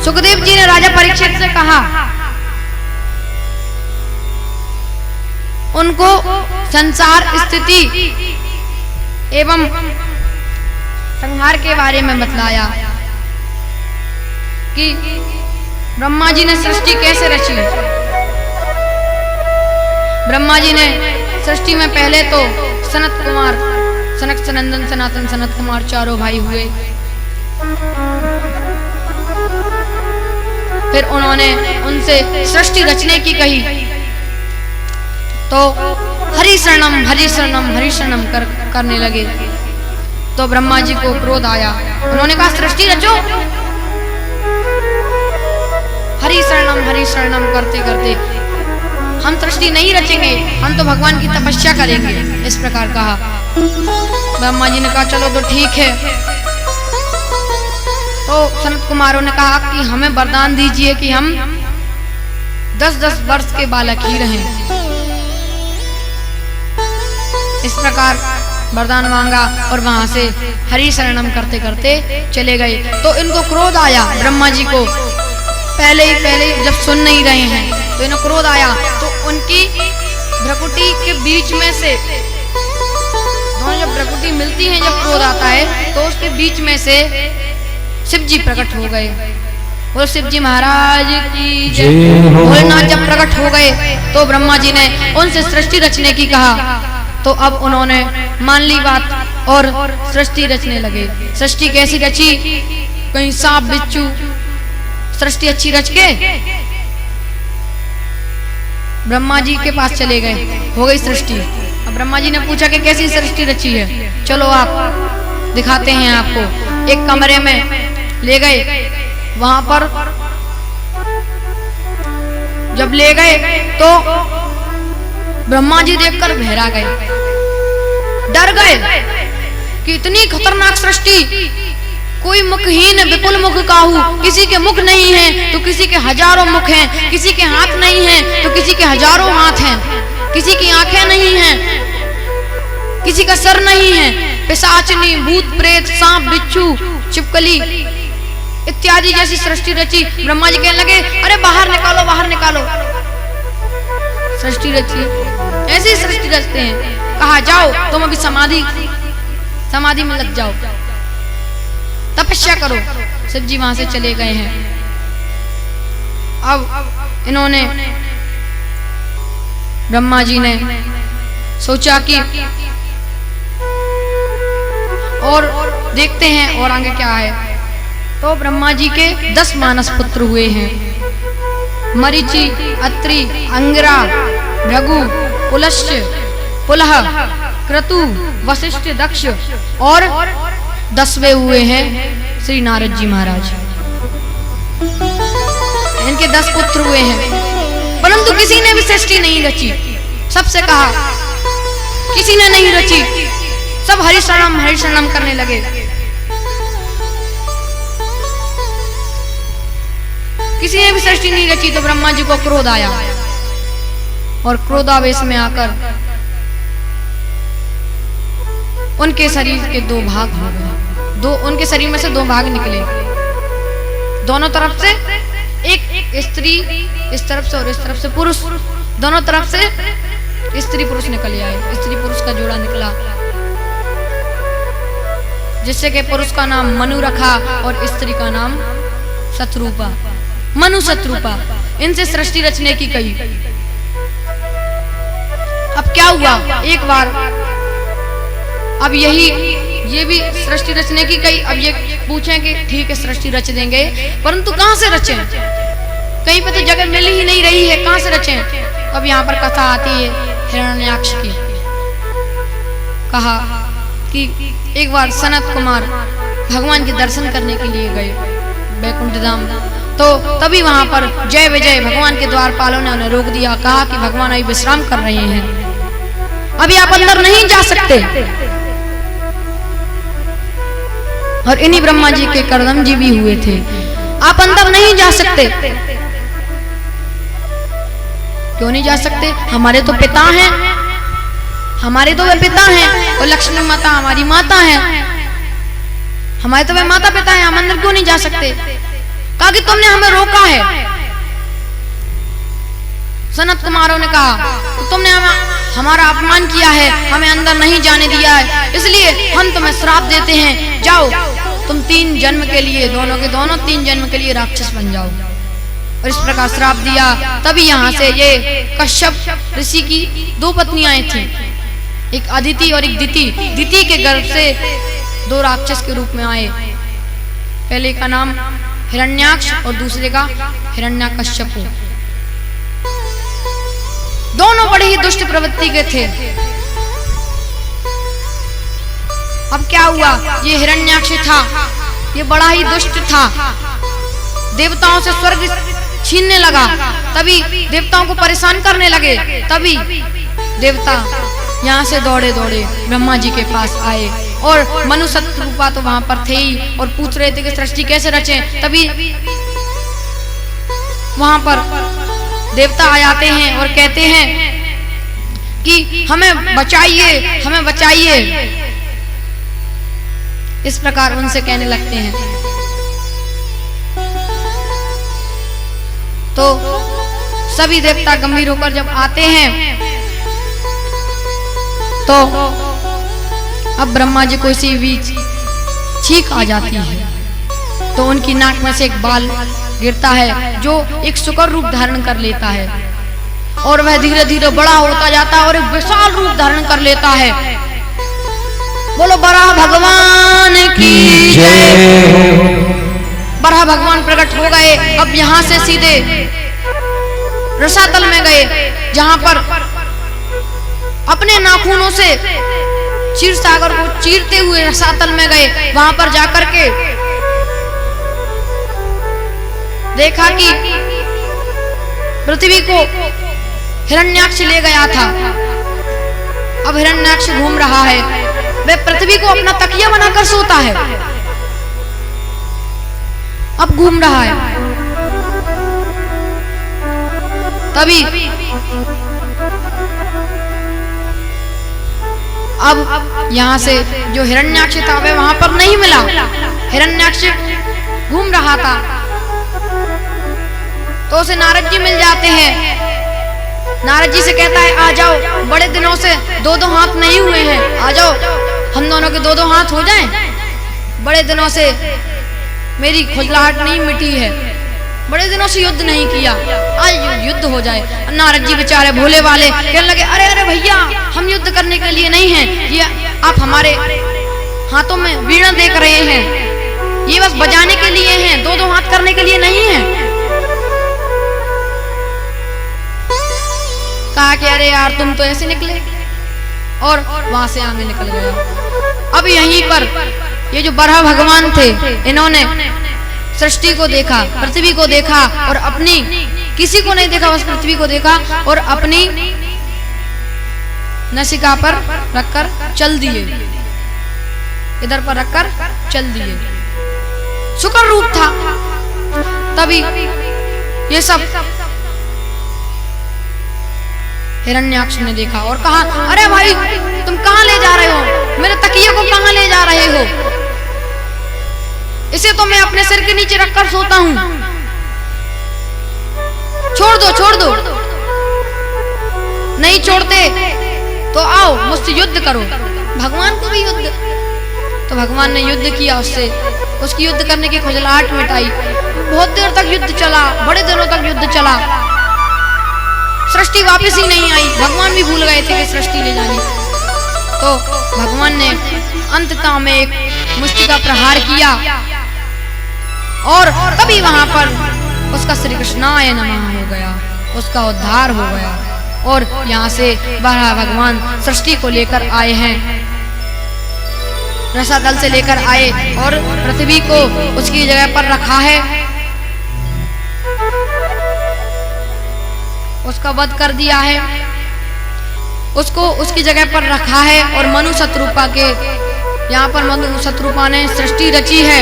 सुखदेव जी ने राजा परीक्षित से कहा, उनको संसार स्थिति एवं संहार के बारे में बतलाया कि ब्रह्मा जी ने सृष्टि कैसे रची। ब्रह्मा जी ने सृष्टि में पहले तो सनत कुमार, सनक सनंदन सनातन सनत कुमार चारों भाई हुए। फिर उन्होंने उनसे सृष्टि रचने की कही तो हरि शरणम हरि शरणम हरि शरणम करने लगे। तो ब्रह्मा जी को क्रोध आया। उन्होंने कहा, सृष्टि रचो। हरि शरणम करते करते हम सृष्टि नहीं रचेंगे, हम तो भगवान की तपस्या करेंगे, इस प्रकार कहा। ब्रह्मा जी ने कहा, चलो तो ठीक है। तो सनत कुमारों ने कहा कि हमें वरदान दीजिए कि हम 10-10 वर्ष के बालक ही रहें। इस प्रकार वरदान मांगा और वहां से हरि शरणम करते करते चले गए। तो इनको क्रोध आया ब्रह्मा जी को, पहले ही जब सुन नहीं रहे हैं तो इनको क्रोध आया। तो उनकी भ्रकुटी के बीच में से, दोनों जब भ्रकुटी मिलती हैं, जब क्रोध आता है तो उसके बीच में से शिव जी प्रकट हो गए। और शिव जी महाराज की जय। भोलेनाथ जब प्रकट हो गए तो ब्रह्मा जी ने उनसे सृष्टि रचने की कहा। तो अब उन्होंने मान ली बात और सृष्टि रचने लगे। सृष्टि कैसी रची? कहीं सांप बिच्छू सृष्टि अच्छी रच के ब्रह्मा जी के पास चले गए, हो गई सृष्टि। अब ब्रह्मा जी ने पूछा कि कैसी सृष्टि रची है, चलो आप दिखाते हैं आपको। एक कमरे में ले गए, वहां पर जब ले गए तो ब्रह्मा जी देखकर बहरा गए, डर गए कि इतनी खतरनाक सृष्टि, कोई मुखहीन विपुल मुख काहू, किसी के मुख नहीं है तो किसी के हजारों मुख हैं, किसी के हाथ नहीं है तो किसी के हजारों हाथ हैं, किसी की आंखें नहीं हैं, किसी का सर नहीं है, पिशाचनी, भूत प्रेत, सांप बिच्छू, छिपकली इत्यादि जैसी सृष्टि रची। ब्रह्मा जी कहने लगे, अरे बाहर निकालो, बाहर निकालो। सृष्टि रची, ऐसी सृष्टि रचते हैं। कहा, जाओ तुम अभी समाधि में लग जाओ, तपस्या करो। शिव जी वहां से चले गए हैं। अब इन्होंने, ब्रह्मा जी ने सोचा कि और देखते हैं और आगे क्या है। तो ब्रह्मा जी के 10 मानस पुत्र हुए हैं, मरीचि, अत्रि, अंगिरा, भृगु, पुलस्त्य, पुलह, क्रतु, वशिष्ठ, दक्ष और 10वें हुए हैं श्री नारद जी महाराज। इनके 10 पुत्र हुए हैं, परंतु किसी ने भी सृष्टि नहीं रची। सबसे कहा, किसी ने नहीं रची, सब हरि शरणम करने लगे। किसी ने भी सृष्टि नहीं रची। तो ब्रह्मा जी को क्रोध आया और क्रोधावेश में आकर उनके शरीर के 2 भाग हो गए। उनके शरीर में से 2 भाग निकले, दोनों तरफ से, एक स्त्री इस तरफ से और इस तरफ से पुरुष, दोनों तरफ से स्त्री पुरुष निकल आए। स्त्री पुरुष का जोड़ा निकला, जिससे कि पुरुष का नाम मनु रखा और स्त्री का नाम शत्रुपा, मनु शत्रुपा। इनसे सृष्टि रचने की कही। अब क्या हुआ, एक बार अब ये भी सृष्टि रचने की कही। अब ये पूछें कि ठीक है सृष्टि रच देंगे, परंतु कहां से रचें? कहीं पे तो जगह मिल ही नहीं रही है, कहां से रचें? अब यहाँ पर कथा आती है हिरण्याक्ष की। कहा कि एक बार सनत कुमार भगवान के दर्शन करने के लिए गए बैकुंठ धाम। तो तभी वहां पर जय विजय भगवान के द्वारपालों ने उन्हें रोक दिया। कहा कि भगवान अभी विश्राम कर रहे हैं, अभी आप अंदर नहीं जा सकते। और इन्हीं ब्रह्मा जी के कर्दम जी भी हुए थे, आप अंदर नहीं जा सकते। क्यों नहीं जा सकते? हमारे तो पिता हैं, हमारे तो वे पिता हैं, और लक्ष्मी माता हमारी माता है, हमारे तो वे माता पिता हैं, हम अंदर क्यों नहीं जा सकते? कहा कि तुमने हमें रोका है। सनत कुमारों ने कहा तो तुमने हमारा अपमान किया है, हमें अंदर नहीं जाने दिया है, इसलिए हम तुम्हें श्राप देते हैं, जाओ तुम 3 जन्म के लिए, दोनों के दोनों 3 जन्म के लिए राक्षस बन जाओ। और इस प्रकार श्राप दिया। तभी यहाँ से ये कश्यप ऋषि की 2 पत्नियां थी, एक अदिति और एक दिति। दिति के गर्भ से 2 राक्षस के रूप में आए। पहले का नाम हिरण्याक्ष और दूसरे का हिरण्यकश्यप। दोनों बड़े ही दुष्ट प्रवृत्ति के थे। अब क्या हुआ, ये हिरण्याक्ष था, ये बड़ा ही दुष्ट था, देवताओं से स्वर्ग छीनने लगा। तभी देवताओं को परेशान करने लगे। तभी देवता यहाँ से दौड़े दौड़े ब्रह्मा जी के पास आए और मनुष्य रूपा तो वहां पर थे ही और पूछ रहे थे कि सृष्टि कैसे रचे। तभी वहां पर देवता आ जाते हैं और कहते हैं कि हमें बचाइए, हमें बचाइए। इस प्रकार उनसे कहने लगते हैं। तो सभी देवता गंभीर होकर जब आते हैं तो अब ब्रह्मा जी को इसी बीच छींक आ जाती है। तो उनकी नाक में से एक बाल गिरता है जो एक शुकर रूप धारण कर लेता है और वह धीरे धीरे बड़ा होता जाता है और एक विशाल रूप धारण कर लेता है। बोलो बराह भगवान की जय। बराह भगवान प्रकट हो गए। अब यहाँ से सीधे रसातल में गए, जहां पर अपने नाखूनों से क्षीर सागर को चीरते हुए रसातल में गए। वहां पर जाकर के देखा कि पृथ्वी को हिरण्याक्ष ले गया था। अब हिरण्याक्ष घूम रहा है, वह पृथ्वी को अपना तकिया बनाकर सोता है। अब घूम रहा है। तभी अब यहाँ से जो हिरण्याक्ष था वह वहां पर नहीं मिला। हिरण्याक्ष घूम रहा था तो उसे नारद जी मिल जाते हैं। नारद जी से कहता है आ जाओ, बड़े दिनों से 2-2 हाथ नहीं हुए हैं, आ जाओ हम दोनों के 2-2 हाथ हो जाएं। बड़े दिनों से मेरी खुजलाहट नहीं मिटी है, बड़े दिनों से युद्ध नहीं किया, आज युद्ध हो जाए। नारद जी बेचारे भोले वाले कहने लगे अरे अरे भैया, हम युद्ध करने के लिए नहीं हैं, ये आप हमारे हाथों में वीणा देख रहे हैं, ये बस बजाने के लिए हैं, 2-2 हाथ करने के लिए नहीं है। कहा कि अरे यार तुम तो ऐसे निकले, और वहां से आगे निकल गया। अब यहीं पर ये जो बराह भगवान थे, इन्होंने सृष्टि को देखा, पृथ्वी को देखा और अपनी, किसी को नहीं देखा, बस पृथ्वी को देखा और अपनी नसिका पर रखकर चल दिए, इधर पर रखकर चल दिए। शुक्र रूप था। तभी ये सब हिरण्याक्ष ने देखा और कहा अरे भाई तुम कहां ले जा रहे हो, मेरे तकिए को कहां ले जा रहे हो, इसे तो मैं अपने सिर के नीचे रखकर सोता हूं, छोड़ दो छोड़ दो। नहीं छोड़ते तो आओ मुझसे युद्ध करो। भगवान को भी युद्ध, तो भगवान ने युद्ध किया उससे, उसकी युद्ध करने की खुजलाहट मिटाई। बहुत देर तक युद्ध चला, बड़े दिनों तक युद्ध चला, सृष्टि वापस ही नहीं आई। भगवान भी भूल गए थे कि सृष्टि ले जानी। तो भगवान ने अंततः में एक मुष्टि का प्रहार किया और तभी वहां पर उसका श्री कृष्णाय नमः हो गया, उसका उद्धार हो गया। और यहाँ से बराह भगवान सृष्टि को लेकर आए हैं, रसातल से लेकर आए और पृथ्वी को उसकी जगह पर रखा है, उसका वध कर दिया है, उसको उसकी जगह पर रखा है। और मनु शत्रुपा के, यहाँ पर मनु शत्रुपा ने सृष्टि रची है